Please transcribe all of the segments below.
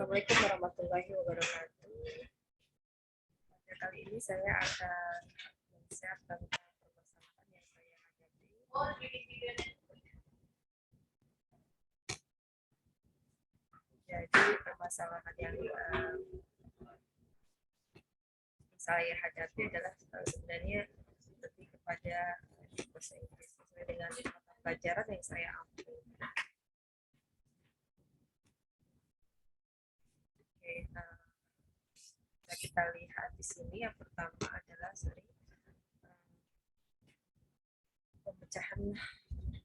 Assalamualaikum warahmatullahi wabarakatuh. Pada kali ini saya akan men-share tentang permasalahan yang saya hadapi. Jadi permasalahan yang saya hadapi adalah sebenarnya lebih kepada bahasa Inggris sesuai dengan mata pelajaran yang saya ambil. Oke, kita lihat di sini yang pertama adalah pemecahan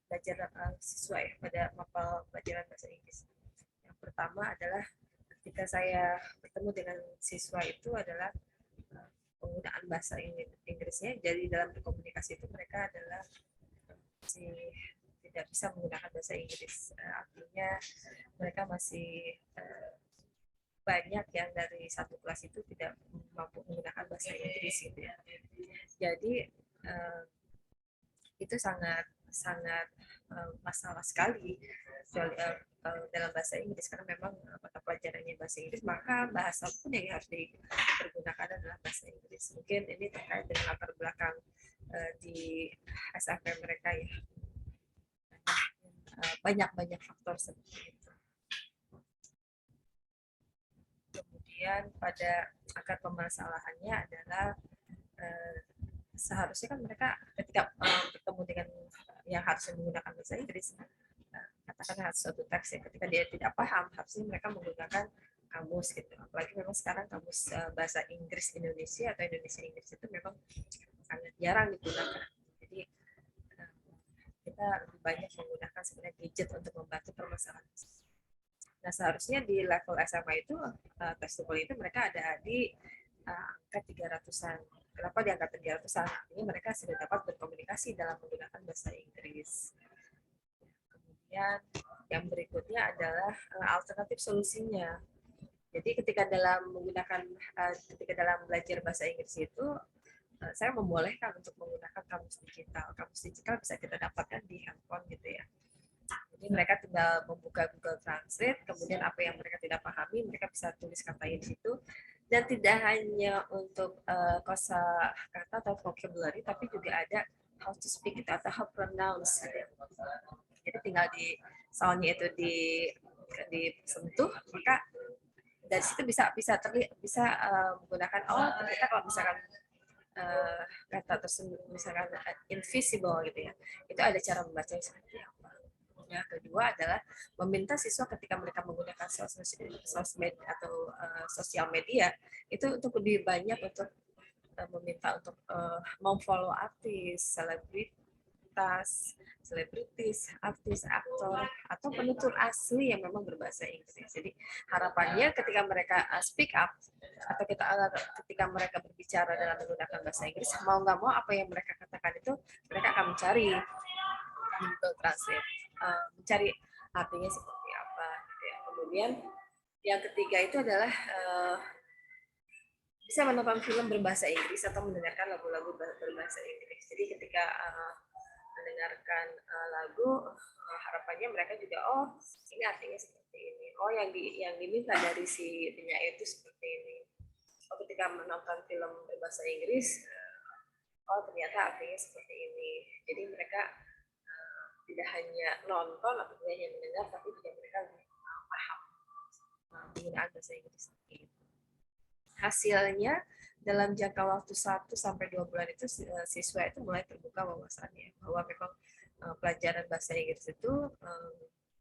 belajar siswa ya pada mapel pelajaran bahasa Inggris. Yang pertama adalah ketika saya bertemu dengan siswa itu adalah penggunaan bahasa Inggrisnya. Jadi dalam berkomunikasi itu mereka adalah masih tidak bisa menggunakan bahasa Inggris. Artinya mereka masih banyak yang dari satu kelas itu tidak mampu menggunakan bahasa Inggris gitu ya. Jadi itu sangat masalah sekali dalam bahasa Inggris karena memang mata pelajarannya bahasa Inggris, maka bahasa pun yang harus dipergunakan adalah bahasa Inggris. Mungkin ini terkait dengan latar belakang di SFM mereka ya, banyak faktor seperti itu. Kemudian pada akar permasalahannya adalah seharusnya kan mereka ketika bertemu dengan yang harus menggunakan bahasa Inggris, katakan suatu teks ya, ketika dia tidak paham harusnya mereka menggunakan kamus gitu. Apalagi memang sekarang kamus bahasa Inggris Indonesia atau Indonesia Inggris itu memang sangat jarang digunakan. Jadi kita lebih banyak menggunakan sebenarnya gadget untuk membantu permasalahan. Nah seharusnya di level SMA itu tekstukul itu mereka ada di angka 300-an. Kenapa di angka 300-an? Artinya mereka sudah dapat berkomunikasi dalam menggunakan bahasa Inggris. Kemudian yang berikutnya adalah alternatif solusinya. Jadi ketika dalam belajar bahasa Inggris itu saya membolehkan untuk menggunakan kamus digital. Kamus digital bisa kita dapatkan di handphone gitu ya. Jadi mereka tinggal membuka Google Translate, kemudian apa yang mereka tidak pahami mereka bisa tulis katanya di situ. Dan tidak hanya untuk kosa kata atau vocabulary, tapi juga ada how to speak itu atau how pronounce. Jadi tinggal di soundnya itu disentuh, maka dari situ bisa menggunakan ternyata kalau misalkan kata tersebut misalkan invisible gitu ya, itu ada cara membacanya seperti apa. Yang kedua adalah meminta siswa ketika mereka menggunakan sosmed atau sosial media itu untuk lebih banyak untuk meminta untuk memfollow artis, selebritis, artis, aktor, atau penutur asli yang memang berbahasa Inggris. Jadi harapannya ketika mereka speak up atau ketika mereka berbicara dalam menggunakan bahasa Inggris, mau nggak mau apa yang mereka katakan itu mereka akan mencari di Google Translate, mencari artinya seperti apa. Kemudian yang ketiga itu adalah bisa menonton film berbahasa Inggris atau mendengarkan lagu-lagu berbahasa Inggris. Jadi ketika mendengarkan lagu, harapannya mereka juga ini artinya seperti ini. Yang diminta dari si penyair itu seperti ini. Ketika menonton film berbahasa Inggris, ternyata artinya seperti ini. Jadi mereka tidak hanya nonton atau tidak hanya mendengar, tapi juga mereka paham penggunaan bahasa Inggris. Hasilnya dalam jangka waktu 1 sampai 2 bulan itu siswa itu mulai terbuka wawasannya bahwa memang pelajaran bahasa Inggris itu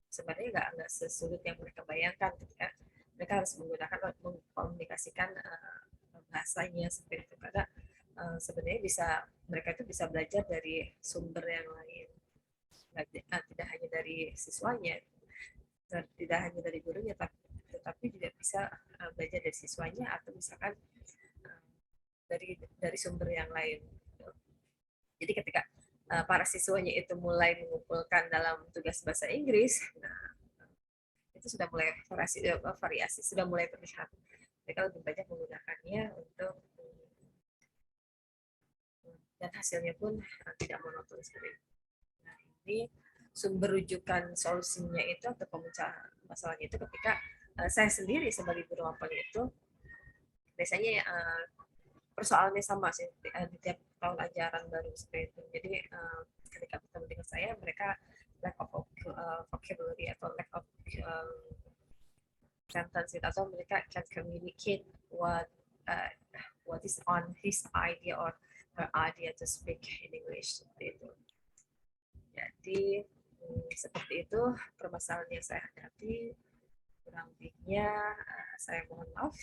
sebenarnya nggak sesulit yang mereka bayangkan ketika mereka harus mengkomunikasikan bahasanya seperti itu, karena sebenarnya mereka itu bisa belajar dari sumber yang lain, tidak hanya dari siswanya, tidak hanya dari gurunya, tetapi juga bisa belajar dari siswanya atau misalkan dari sumber yang lain. Jadi ketika para siswanya itu mulai mengumpulkan dalam tugas bahasa Inggris, nah, itu sudah mulai variasi sudah mulai terlihat. Mereka lebih banyak menggunakannya untuk dan hasilnya pun tidak monoton seperti itu. Nah, ini sumber rujukan solusinya itu atau pemecahan masalahnya itu ketika saya sendiri sebagai guru magang itu biasanya persoalannya sama sih di tiap tahun ajaran baru seperti itu. Jadi ketika bertemu dengan saya, mereka lack of vocabulary atau lack of sentence itu, atau mereka can communicate uh, what is on his idea or her idea to speak in English seperti itu. Jadi seperti itu permasalahan yang saya hadapi. Kurang lebihnya saya mohon maaf.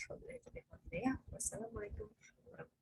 Wassalamualaikum warahmatullahi wabarakatuh.